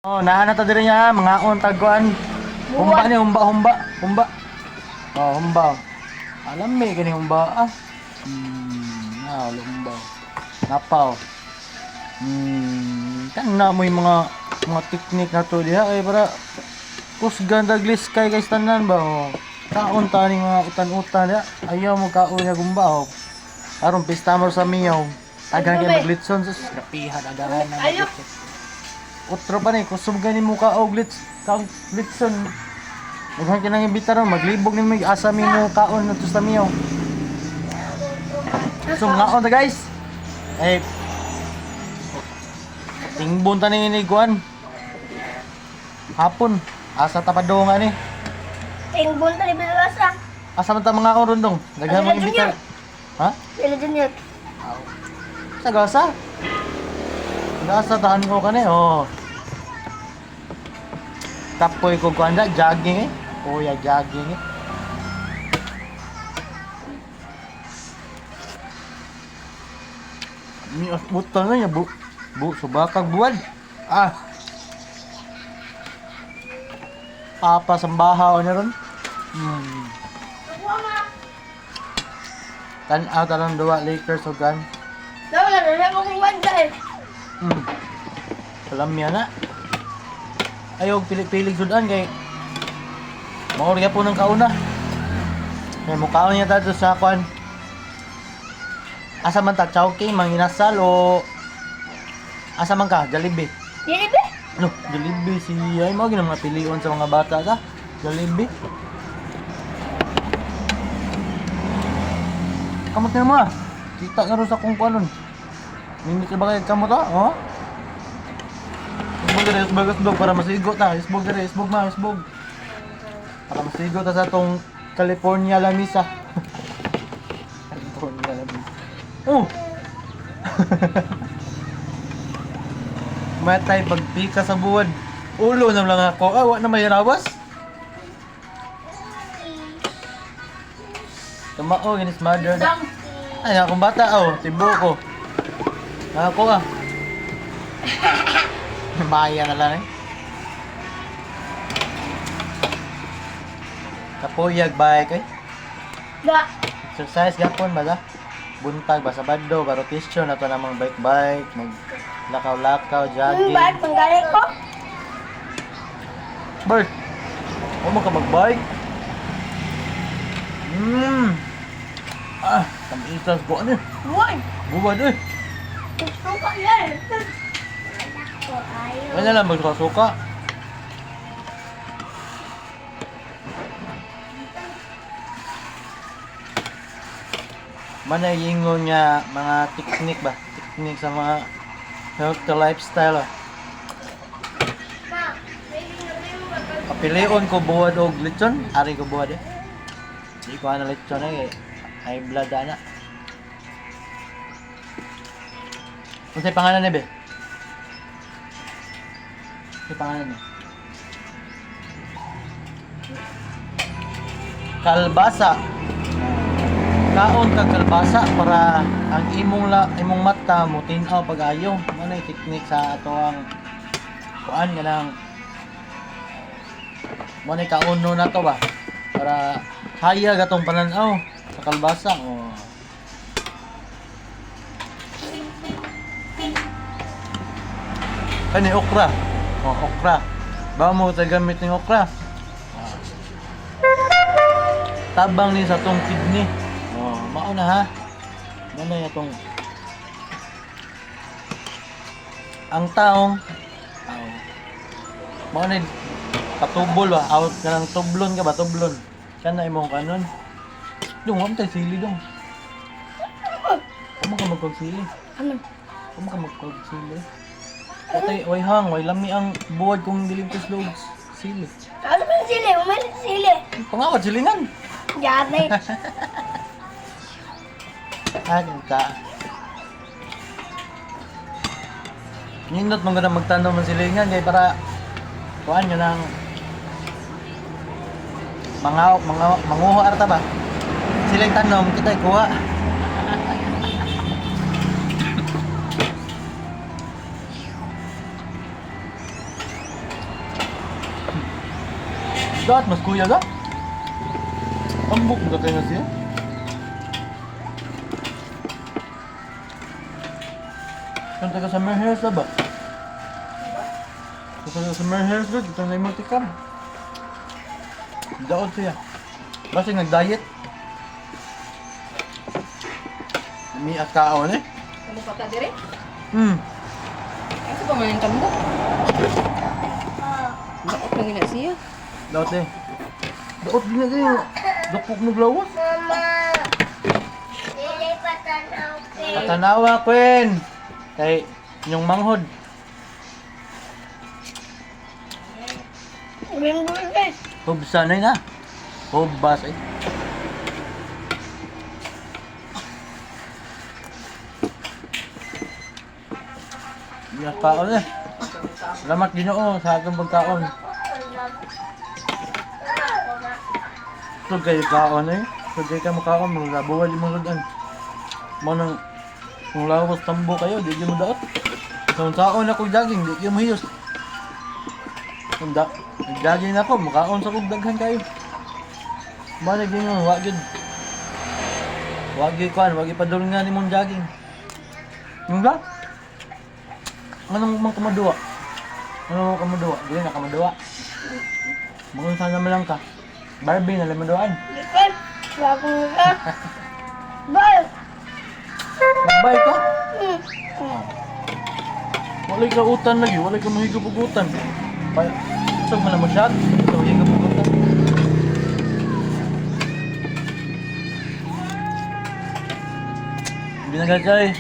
Oh, naana ta diri niya mga tagkuan. Humba ni humba. Oh, humba. Alam me kani humba ah. Humba. Napaw. Kana mo yung mga teknik na to diha ay para kusgan daglis kay tanan ba oh. Kaon ta ni mga utan-utan diha. Ayaw mo kaon nga gumba oh. Aron pista mo sa miyaw. Tagan kay maglitson sus kapihan agahan na. Utro pa ni kusog gani mo ka og glitson. Daghan kinang imbita ron maglibog ni mig asa mi mo kaon nato sa miyaw. So ngaon ta guys. Eh tingbon ta ni kuan. Hapon asa ta padong ani. Tingbon ta ni Bilasa. Asa man ta mga oron dong? Daghan mo imbita. Ha? Sila Junior. Sa gasa. Gasa tahan ko kani oh. Tapoy ko kuanda jogging eh. Kuya jogging eh. Mi asbutan na niya bu subakag buwan. Ah. Papa sambahaw na ron. Tan-aw talong 2 liters o gan. Daw na ko kung wanda eh. Alam niya na. Ayaw pilig-pilig sudan kay maurya po ng kauna. Kaya mukhaon niya tayo sa kwan. Asa man ta chowking, manginasal o asa man ka? Jollibee. Jollibee? No, Jollibee si ay mo ginang mga pilion sa mga bata ka. Jollibee. Kamot na mo ah. Kita nga rin sa kung kuanon. Minit ka ba kayo kamot ah? Oh? Isbog para masigot ta. Isbog. Para masigot ta sa tong California lamisa. California lamisa. Oh. Matay pagpika sa buwan. Ulo na lang ako. Wa na may rawas. Tumao ginis mother. Ay akong bata oh, tibo ko. Ako ah. Maya na lang eh. Kapuyag bike eh. Da. Exercise gapon ba da? Buntag ba sa baddo, barotisyon na to namang bike, mag lakaw-lakaw, jogging. Bakit panggaling ko? Bert, huwag mo ka mag-bike. Tamitas ko ano eh. Buwan. Buwan eh. Gusto ka yan. Ano lang magsuka-suka. Manayingon nga mga teknik ba? Teknik sa mga healthy lifestyle ah. Kapilion ko buwad og lechon, ari ko buwad eh. Di ko ana lechon eh, high blood ana. Unsay pangalan ni be? Unsay pangalan ni? Kalbasa. Kaon kag kalbasa para ang imong mata mo tin-aw pag-ayo. Ano yung teknik sa ato ang kuan nga lang mo ni kauno na to ba para hayag atong pananaw sa kalbasa o kani okra okra ba mo ta gamit ng okra tabang ni sa tong kidney mao na ha ano na itong ang taong mao na patubol ba out ka ng tublon ka ba tublon kana imong kanon dong wala tayo sili dong kamo ka magpagsili Ano? kamo ka magpagsili katay way hang way lami ang buwad kong dilimtos loads sili Ano man sili? Umalit sili. pangawat silingan Yari. ka nindot mong ganda magtanong ng silingan kaya para kuhaan nyo ng manguho arta ba siling tanom kita kuha Dapat mas kuya ga? Ambok na kayo na siya? Kung taga Summer Hills na ba? Kung taga Summer Hills ba? Ito na yung multicam. Daod siya. Basta nag-diet. May akaon eh. Kamu pa ka dire? Asa pa man yung tambok? Daot lang ina siya. Daot eh. Daot din na kayo. Dapok ng lawas. Mama. Sili patanaw, Queen. Katanawa, Queen. Kay inyong manghod. Rainbow guys. Hubsa na yun ha. Hubas eh. Biyak kaon eh. Salamat Ginoo sa atong pagkaon. Tug kayo kaon eh. Tug kayo ka makaon. Mga buwal yung mga ludan. Mga nang kung lawas tambo kayo, di kayo mo daot. Kung kaon ako jogging, di kayo mahiyos. Kung jogging ako, makaon sa kong daghan kayo. Bala ganyan, wag yun. Wag yun kuhan, wag ipadulungan ni mong jogging. Yung ba? Anong mang kamaduwa? Ano mang kamaduwa? Dili na kamaduwa. Mga sana malang ka. Barbie na lamaduan. Lipat. Bago nga. Bal. Magbay ka? Hmm. Walay ka utan lagi, walay ka mahigop og utan. Sag man na masyad, so higop og utan. Hindi na gajay.